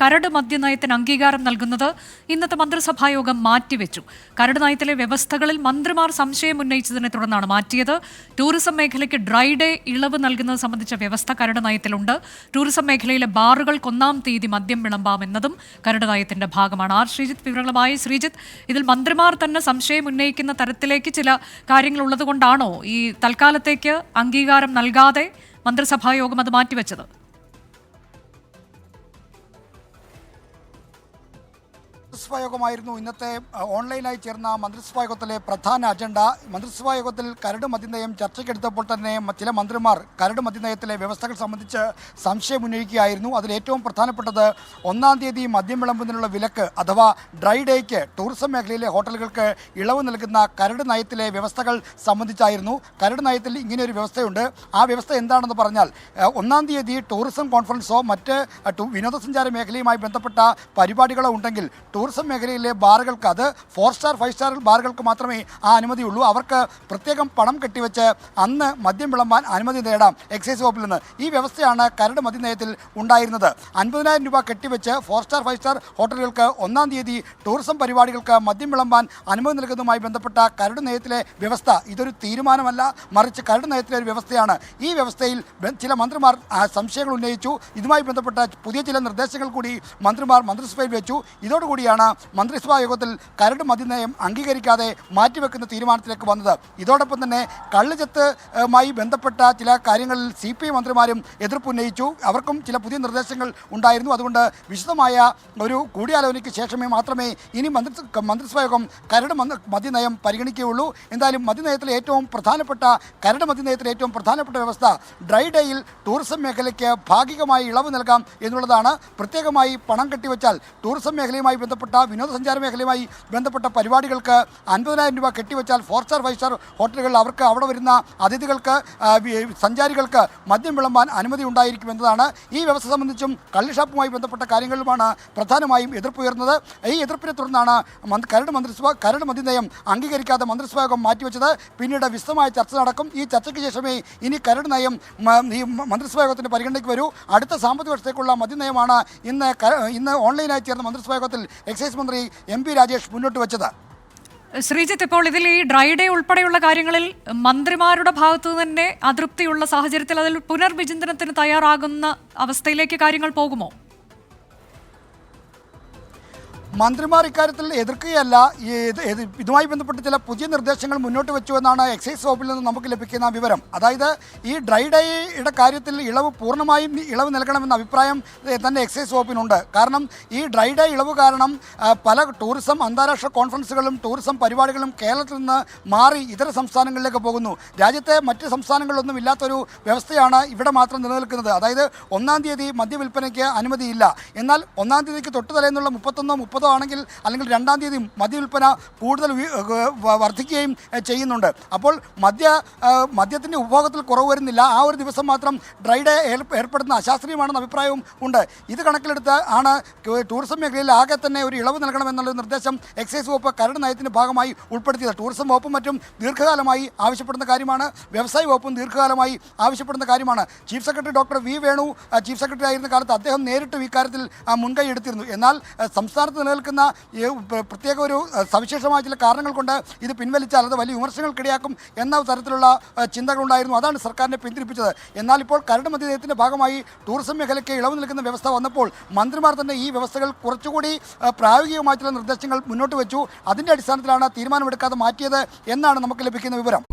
കരട് മദ്യനയത്തിന് അംഗീകാരം നൽകുന്നത് ഇന്നത്തെ മന്ത്രിസഭായോഗം മാറ്റിവെച്ചു. കരട് നയത്തിലെ വ്യവസ്ഥകളിൽ മന്ത്രിമാർ സംശയം ഉന്നയിച്ചതിനെ തുടർന്നാണ് മാറ്റിയത്. ടൂറിസം മേഖലയ്ക്ക് ഡ്രൈ ഡേ ഇളവ് നൽകുന്നത് സംബന്ധിച്ച വ്യവസ്ഥ കരട് നയത്തിലുണ്ട്. ടൂറിസം മേഖലയിലെ ബാറുകൾക്ക് 1-ാം തീയതി മദ്യം വിളമ്പാമെന്നതും കരട് നയത്തിന്റെ ഭാഗമാണ്. ആർ ശ്രീജിത്ത് വിവരങ്ങളുമായി. ശ്രീജിത്ത്, ഇതിൽ മന്ത്രിമാർ തന്നെ സംശയം ഉന്നയിക്കുന്ന തരത്തിലേക്ക് ചില കാര്യങ്ങൾ ഉള്ളതുകൊണ്ടാണോ ഈ തൽക്കാലത്തേക്ക് അംഗീകാരം നൽകാതെ മന്ത്രിസഭായോഗം അത് മാറ്റിവെച്ചത്? മന്ത്രിസഭായോഗമായിരുന്നു ഇന്നത്തെ ഓൺലൈനായി ചേർന്ന മന്ത്രിസഭായോഗത്തിലെ പ്രധാന അജണ്ട. മന്ത്രിസഭായോഗത്തിൽ കരട് മദ്യനയം ചർച്ചയ്ക്കെടുത്തപ്പോൾ തന്നെ ചില മന്ത്രിമാർ കരട് മദ്യനയത്തിലെ വ്യവസ്ഥകൾ സംബന്ധിച്ച് സംശയം ഉന്നയിക്കുകയായിരുന്നു. അതിൽ ഏറ്റവും പ്രധാനപ്പെട്ടത് 1-ാം തീയതി മദ്യം വിളമ്പുന്നതിനുള്ള വിലക്ക് അഥവാ ഡ്രൈ ഡേക്ക് ടൂറിസം മേഖലയിലെ ഹോട്ടലുകൾക്ക് ഇളവ് നൽകുന്ന കരട് നയത്തിലെ വ്യവസ്ഥകൾ സംബന്ധിച്ചായിരുന്നു. കരട് നയത്തിൽ ഇങ്ങനെയൊരു വ്യവസ്ഥയുണ്ട്. ആ വ്യവസ്ഥ എന്താണെന്ന് പറഞ്ഞാൽ 1-ാം തീയതി ടൂറിസം കോൺഫറൻസോ മറ്റ് വിനോദസഞ്ചാര മേഖലയുമായി ബന്ധപ്പെട്ട പരിപാടികളോ ഉണ്ടെങ്കിൽ ടൂറിസം മേഖലയിലെ ബാറുകൾക്ക്, അത് 4 സ്റ്റാർ 5 സ്റ്റാർ ബാറുകൾക്ക് മാത്രമേ ആ അനുമതിയുള്ളൂ. അവർക്ക് പ്രത്യേകം പണം കെട്ടിവെച്ച് അന്ന് മദ്യം വിളമ്പാൻ അനുമതി നേടാം എക്സൈസ് വകുപ്പിൽ നിന്ന്. ഈ വ്യവസ്ഥയാണ് കരട് മദ്യനയത്തിൽ ഉണ്ടായിരുന്നത്. 50,000 രൂപ കെട്ടിവെച്ച് 4 സ്റ്റാർ 5 സ്റ്റാർ ഹോട്ടലുകൾക്ക് 1-ാം തീയതി ടൂറിസം പരിപാടികൾക്ക് മദ്യം വിളമ്പാൻ അനുമതി നൽകുന്നതുമായി ബന്ധപ്പെട്ട കരട് നയത്തിലെ വ്യവസ്ഥ ഇതൊരു തീരുമാനമല്ല, മറിച്ച് കരട് നയത്തിലെ ഒരു വ്യവസ്ഥയാണ്. ഈ വ്യവസ്ഥയിൽ ചില മന്ത്രിമാർ സംശയങ്ങൾ ഉന്നയിച്ചു. ഇതുമായി ബന്ധപ്പെട്ട പുതിയ ചില നിർദ്ദേശങ്ങൾ കൂടി മന്ത്രിമാർ മന്ത്രിസഭയിൽ വെച്ചു. ഇതോടുകൂടിയാണ് മന്ത്രിസഭാ യോഗത്തിൽ കരട് മദ്യനയം അംഗീകരിക്കാതെ മാറ്റിവെക്കുന്ന തീരുമാനത്തിലേക്ക് വന്നത്. ഇതോടൊപ്പം തന്നെ കള്ളുചെത്തുമായി ബന്ധപ്പെട്ട ചില കാര്യങ്ങളിൽ CPI മന്ത്രിമാരും എതിർപ്പുന്നയിച്ചു. അവർക്കും ചില പുതിയ നിർദ്ദേശങ്ങൾ ഉണ്ടായിരുന്നു. അതുകൊണ്ട് വിശദമായ ഒരു കൂടിയാലോചനയ്ക്ക് ശേഷമേ മാത്രമേ ഇനി മന്ത്രിസഭാ യോഗം കരട് മദ്യനയം പരിഗണിക്കുകയുള്ളൂ. എന്തായാലും മദ്യനയത്തിലെ കരട് മദ്യനയത്തിലെ ഏറ്റവും പ്രധാനപ്പെട്ട വ്യവസ്ഥ ഡ്രൈ ഡേയിൽ ടൂറിസം മേഖലയ്ക്ക് ഭാഗികമായി ഇളവ് നൽകാം എന്നുള്ളതാണ്. പ്രത്യേകമായി പണം കെട്ടിവെച്ചാൽ ടൂറിസം മേഖലയുമായി ബന്ധപ്പെട്ട വിനോദസഞ്ചാര മേഖലയുമായി ബന്ധപ്പെട്ട പരിപാടികൾക്ക് 50,000 രൂപ കെട്ടിവെച്ചാൽ 4 സ്റ്റാർ 5 സ്റ്റാർ ഹോട്ടലുകളിൽ അവർക്ക് അവിടെ വരുന്ന അതിഥികൾക്ക്, സഞ്ചാരികൾക്ക് മദ്യം വിളമ്പാൻ അനുമതി ഉണ്ടായിരിക്കും എന്നതാണ്. ഈ വ്യവസ്ഥ സംബന്ധിച്ചും കള്ളുഷാപ്പുമായി ബന്ധപ്പെട്ട കാര്യങ്ങളുമാണ് പ്രധാനമായും എതിർപ്പുയർന്നത്. ഈ എതിർപ്പിനെ തുടർന്നാണ് കരട് മദ്യനയം അംഗീകരിക്കാതെ മന്ത്രിസഭായോഗം മാറ്റിവെച്ചത്. പിന്നീട് വിശദമായ ചർച്ച നടക്കും. ഈ ചർച്ചയ്ക്ക് ശേഷമേ ഇനി കരട് നയം ഈ മന്ത്രിസഭായോഗത്തിൻ്റെ പരിഗണനയ്ക്ക് വരൂ. അടുത്ത സാമ്പത്തിക വർഷത്തേക്കുള്ള മദ്യനയമാണ് ഇന്ന് ഓൺലൈനായി ചേർന്ന മന്ത്രിസഭായോഗത്തിൽ എക്സൈസ് മന്ത്രി MP രാജേഷ് മുന്നോട്ട് വെച്ചത്. ശ്രീജിത്ത്, ഇപ്പോൾ ഇതിൽ ഈ ഡ്രൈ ഡേ ഉൾപ്പെടെയുള്ള കാര്യങ്ങളിൽ മന്ത്രിമാരുടെ ഭാഗത്തു തന്നെ അതൃപ്തിയുള്ള സാഹചര്യത്തിൽ അതിൽ പുനർവിചിന്തനത്തിന് തയ്യാറാകുന്ന അവസ്ഥയിലേക്ക് കാര്യങ്ങൾ പോകുമോ? മന്ത്രിമാർ ഇക്കാര്യത്തിൽ എതിർക്കുകയല്ല. ഇതുമായി ബന്ധപ്പെട്ട് ചില പുതിയ നിർദ്ദേശങ്ങൾ മുന്നോട്ട് വെച്ചു എന്നാണ് എക്സൈസ് വകുപ്പിൽ നിന്ന് നമുക്ക് ലഭിക്കുന്ന വിവരം. അതായത് ഈ ഡ്രൈ ഡേയുടെ കാര്യത്തിൽ പൂർണ്ണമായും ഇളവ് നൽകണമെന്ന അഭിപ്രായം തന്നെ എക്സൈസ് വകുപ്പിനുണ്ട്. കാരണം ഈ ഡ്രൈ ഡേ ഇളവ് കാരണം പല ടൂറിസം അന്താരാഷ്ട്ര കോൺഫറൻസുകളും ടൂറിസം പരിപാടികളും കേരളത്തിൽ നിന്ന് മാറി ഇതര സംസ്ഥാനങ്ങളിലേക്ക് പോകുന്നു. രാജ്യത്തെ മറ്റ് സംസ്ഥാനങ്ങളിലൊന്നും ഇല്ലാത്തൊരു വ്യവസ്ഥയാണ് ഇവിടെ മാത്രം നിലനിൽക്കുന്നത്. അതായത് 1-ാം തീയതി മദ്യവിൽപ്പനയ്ക്ക് അനുമതിയില്ല. എന്നാൽ 1-ാം തീയതിക്ക് തൊട്ട് തലേന്നുള്ള 31-ഓ 30-ഓ ആണെങ്കിൽ അല്ലെങ്കിൽ 2-ാം തീയതി മദ്യവിൽപ്പന കൂടുതൽ വർദ്ധിക്കുകയും ചെയ്യുന്നുണ്ട്. അപ്പോൾ മദ്യത്തിൻ്റെ ഉപഭോഗത്തിൽ കുറവ് വരുന്നില്ല. ആ ഒരു ദിവസം മാത്രം ഡ്രൈ ഡേ ഏർപ്പെടുന്ന അശാസ്ത്രീയമാണെന്ന അഭിപ്രായവും ഉണ്ട്. ഇത് കണക്കിലെടുത്ത് ആണ് ടൂറിസം മേഖലയിൽ ആകെ തന്നെ ഒരു ഇളവ് നൽകണമെന്നുള്ള നിർദ്ദേശം എക്സൈസ് വകുപ്പ് കരട് നയത്തിൻ്റെ ഭാഗമായി ഉൾപ്പെടുത്തിയത്. ടൂറിസം വകുപ്പും മറ്റും ദീർഘകാലമായി ആവശ്യപ്പെടുന്ന കാര്യമാണ്. വ്യവസായ വകുപ്പും ദീർഘകാലമായി ആവശ്യപ്പെടുന്ന കാര്യമാണ്. Chief secretary doctor V. Venu chief secretary ആയിരുന്ന കാലത്ത് അദ്ദേഹം നേരിട്ട് ഇക്കാര്യത്തിൽ മുൻകൈ എടുത്തിരുന്നു. എന്നാൽ സംസ്ഥാനത്ത് നിലനിൽക്കുന്ന പ്രത്യേക ഒരു സവിശേഷമായ ചില കാരണങ്ങൾ കൊണ്ട് ഇത് പിൻവലിച്ചാൽ അത് വലിയ വിമർശനങ്ങൾക്കിടയാക്കും എന്ന തരത്തിലുള്ള ചിന്തകളുണ്ടായിരുന്നു. അതാണ് സർക്കാരിനെ പിന്തിരിപ്പിച്ചത്. എന്നാൽ ഇപ്പോൾ കരട് മദ്യനയത്തിൻ്റെ ഭാഗമായി ടൂറിസം മേഖലയ്ക്ക് ഇളവ് നൽകുന്ന വ്യവസ്ഥ വന്നപ്പോൾ മന്ത്രിമാർ തന്നെ ഈ വ്യവസ്ഥകൾ കുറച്ചുകൂടി പ്രായോഗികമായ ചില നിർദ്ദേശങ്ങൾ മുന്നോട്ട് വെച്ചു. അതിൻ്റെ അടിസ്ഥാനത്തിലാണ് തീരുമാനമെടുക്കാതെ മാറ്റിയത് എന്നാണ് നമുക്ക് ലഭിക്കുന്ന വിവരം.